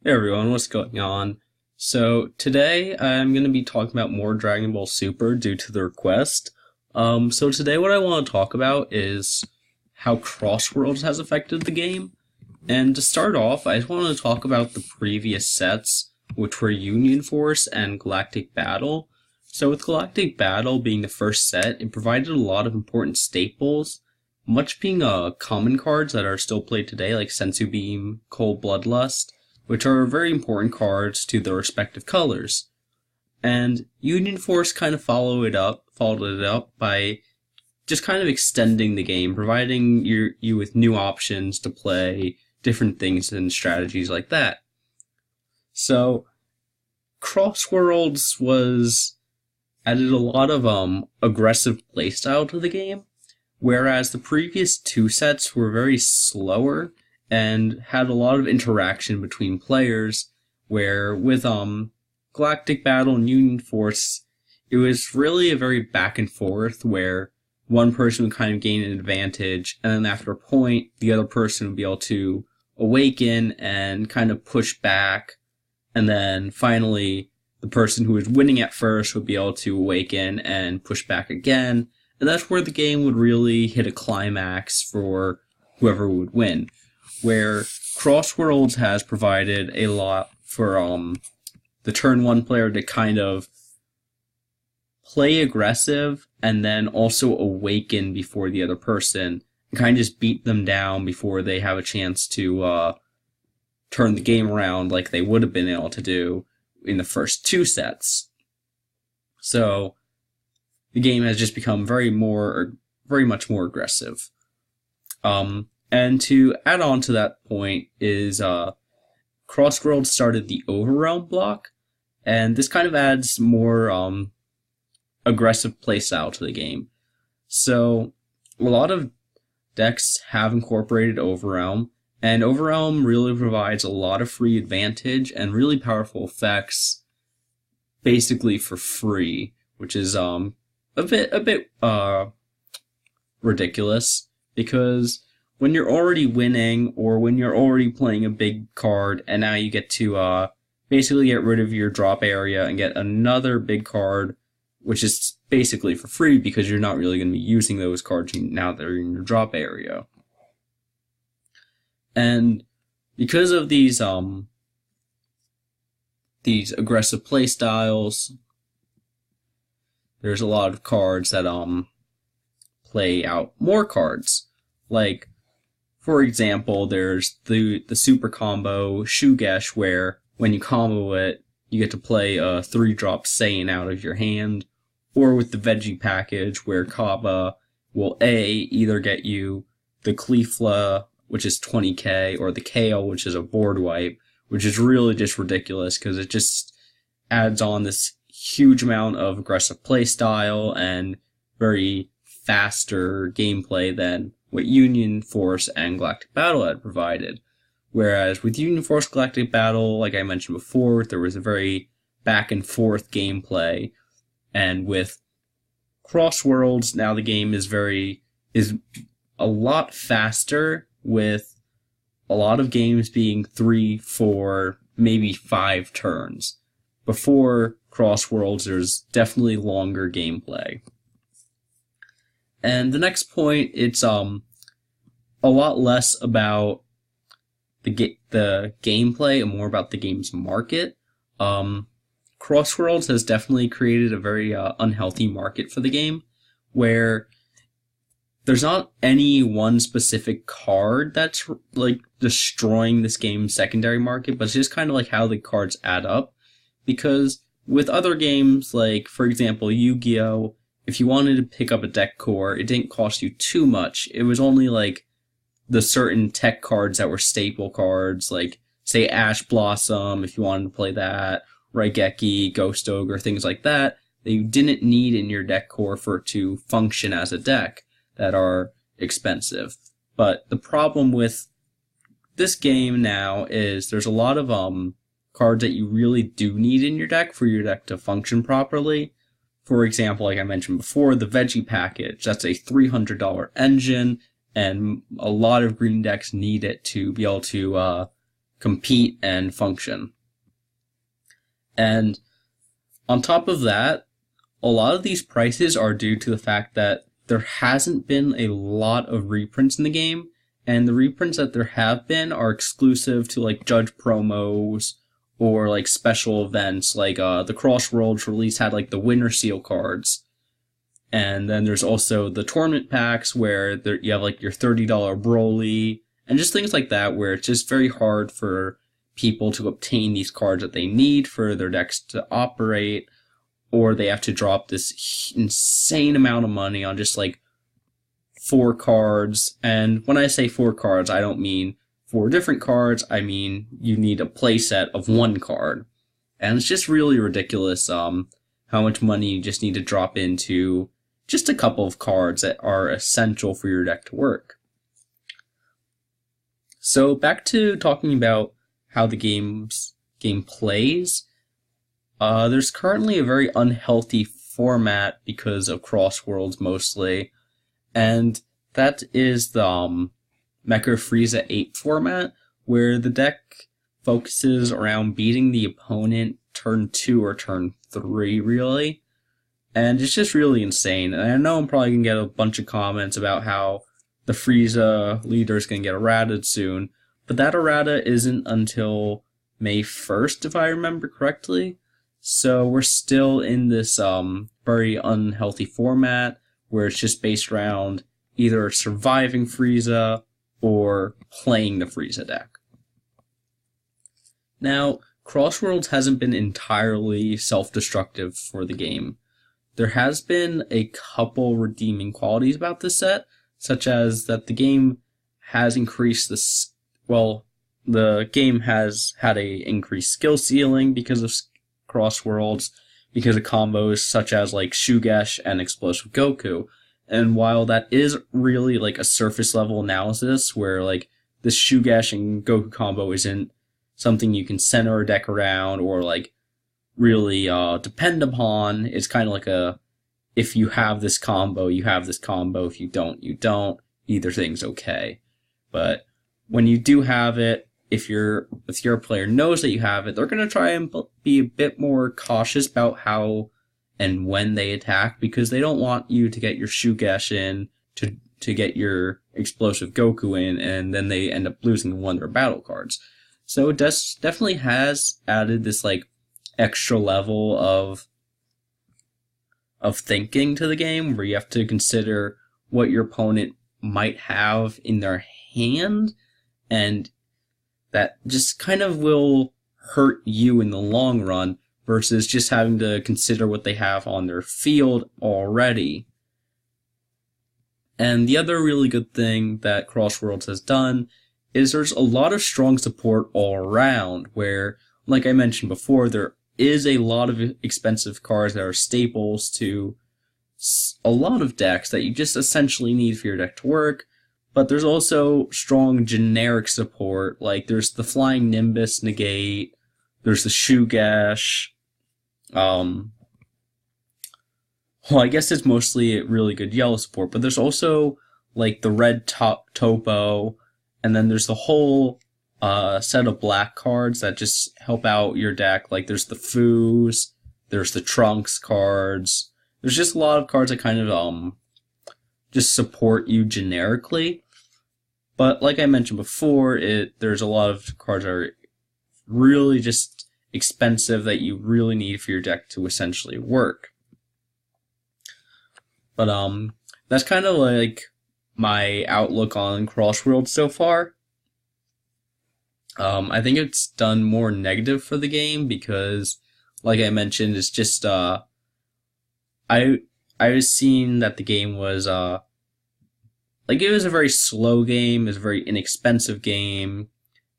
Hey everyone, what's going on? So today I'm going to be talking about more Dragon Ball Super due to the request. So today what I want to talk about is how Cross Worlds has affected the game. And to start off, I just want to talk about the previous sets, which were Union Force and Galactic Battle. So with Galactic Battle being the first set, it provided a lot of important staples, much being common cards that are still played today, like Sensu Beam, Cold Bloodlust, which are very important cards to their respective colors. And Union Force kind of followed it up by just kind of extending the game, providing you with new options to play different things and strategies like that. So Cross Worlds was added a lot of aggressive playstyle to the game, whereas the previous two sets were very slower and had a lot of interaction between players, where with Galactic Battle and Union Force, it was really a very back and forth where one person would kind of gain an advantage, and then after a point, the other person would be able to awaken and kind of push back, and then finally, the person who was winning at first would be able to awaken and push back again, and that's where the game would really hit a climax for whoever would win. Where Cross Worlds has provided a lot for the turn one player to kind of play aggressive and then also awaken before the other person and kind of just beat them down before they have a chance to turn the game around like they would have been able to do in the first two sets. So the game has just become very much more aggressive. And to add on to that point is Cross Worlds started the Overrealm block, and this kind of adds more aggressive playstyle to the game. So a lot of decks have incorporated Overrealm, and Overrealm really provides a lot of free advantage and really powerful effects basically for free, which is a bit ridiculous, because when you're already winning or when you're already playing a big card and now you get to basically get rid of your drop area and get another big card, which is basically for free because you're not really going to be using those cards now that they're in your drop area. And because of these aggressive play styles, there's a lot of cards that play out more cards. Like, for example, there's the super combo Shugesh, where when you combo it, you get to play a 3-drop Saiyan out of your hand, or with the Veggie package, where Kaba will either get you the Cleefla, which is 20k, or the Kale, which is a board wipe, which is really just ridiculous because it just adds on this huge amount of aggressive play style and very faster gameplay than what Union Force and Galactic Battle had provided. Whereas with Union Force Galactic Battle, like I mentioned before, there was a very back and forth gameplay, and with Cross Worlds, now the game is a lot faster, with a lot of games being 3, 4, maybe 5 turns. Before Cross Worlds, there's definitely longer gameplay. And the next point, it's a lot less about the gameplay and more about the game's market. Cross Worlds has definitely created a very unhealthy market for the game, where there's not any one specific card that's like destroying this game's secondary market, but it's just kind of like how the cards add up. Because with other games, like for example Yu-Gi-Oh!, if you wanted to pick up a deck core, it didn't cost you too much. It was only like the certain tech cards that were staple cards, like say Ash Blossom, if you wanted to play that, Raigeki, Ghost Ogre, things like that you didn't need in your deck core for it to function as a deck, that are expensive. But the problem with this game now is there's a lot of cards that you really do need in your deck for your deck to function properly. For example, like I mentioned before, the Veggie package, that's a $300 engine, and a lot of green decks need it to be able to compete and function. And on top of that, a lot of these prices are due to the fact that there hasn't been a lot of reprints in the game, and the reprints that there have been are exclusive to like judge promos or like special events. Like the Crossworlds release had like the Winter Seal cards, and then there's also the tournament packs where you have like your $30 Broly and just things like that, where it's just very hard for people to obtain these cards that they need for their decks to operate, or they have to drop this insane amount of money on just like 4 cards. And when I say 4 cards, I don't mean 4 different cards. I mean you need a playset of 1 card. And it's just really ridiculous how much money you just need to drop into just a couple of cards that are essential for your deck to work. So back to talking about how the game plays. There's currently a very unhealthy format because of Crossworlds mostly, and that is the Mecha Frieza 8 format, where the deck focuses around beating the opponent turn 2 or turn 3, really. And it's just really insane. And I know I'm probably going to get a bunch of comments about how the Frieza leader is going to get errated soon, but that errata isn't until May 1st, if I remember correctly. So we're still in this very unhealthy format where it's just based around either surviving Frieza or playing the Frieza deck. Now, Crossworlds hasn't been entirely self-destructive for the game. There has been a couple redeeming qualities about this set, such as that the game has increased the game has had a increased skill ceiling because of Crossworlds, because of combos such as like Shugesh and Explosive Goku. And while that is really like a surface level analysis where like the Shugesh and Goku combo isn't something you can center a deck around or like really depend upon, it's kind of like if you have this combo, you have this combo. If you don't, you don't. Either thing's okay. But when you do have it, if your player knows that you have it, they're going to try and be a bit more cautious about how and when they attack, because they don't want you to get your Shugesh in to get your Explosive Goku in, and then they end up losing one of their battle cards. So it definitely has added this like extra level of thinking to the game, where you have to consider what your opponent might have in their hand, and that just kind of will hurt you in the long run versus just having to consider what they have on their field already. And the other really good thing that Crossworlds has done is there's a lot of strong support all around, where, like I mentioned before, there is a lot of expensive cards that are staples to a lot of decks that you just essentially need for your deck to work. But there's also strong generic support, like there's the Flying Nimbus negate, there's the Shugesh, well, I guess it's mostly really good yellow support, but there's also like the red Topo, and then there's the whole set of black cards that just help out your deck. Like there's the Foos, there's the Trunks cards, there's just a lot of cards that kind of just support you generically. But like I mentioned before, there's a lot of cards that are really just expensive that you really need for your deck to essentially work. But that's kind of like my outlook on Crossworlds so far. I think it's done more negative for the game because, like I mentioned, it's just I was seeing that the game was it was a very slow game, it was a very inexpensive game,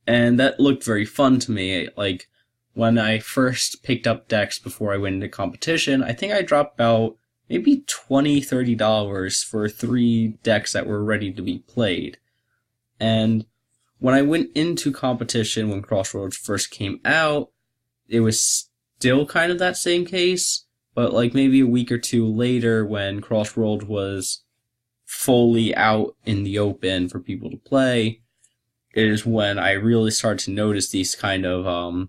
and that looked very fun to me. Like when I first picked up decks before I went into competition, I think I dropped about maybe $20-$30 for 3 decks that were ready to be played. And when I went into competition when Crossworlds first came out, it was still kind of that same case, but like maybe a week or 2 later when Crossworlds was fully out in the open for people to play, is when I really started to notice these kind of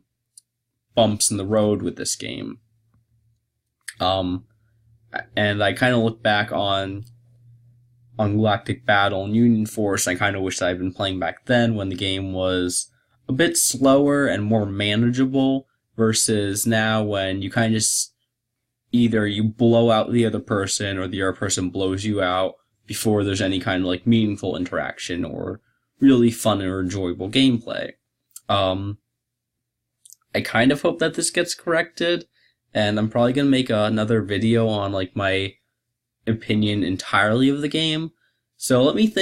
bumps in the road with this game. And I kind of look back on Galactic Battle and Union Force, and I kind of wish that I'd been playing back then when the game was a bit slower and more manageable, versus now when you kind of just either you blow out the other person or the other person blows you out before there's any kind of like meaningful interaction or really fun or enjoyable gameplay. I kind of hope that this gets corrected, and I'm probably going to make another video on like my opinion entirely of the game. So let me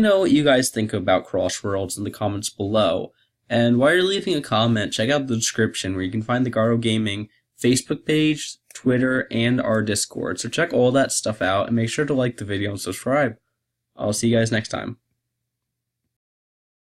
know what you guys think about Crossworlds in the comments below. And while you're leaving a comment, check out the description where you can find the Gardo Gaming Facebook page, Twitter, and our Discord. So check all that stuff out and make sure to like the video and subscribe. I'll see you guys next time.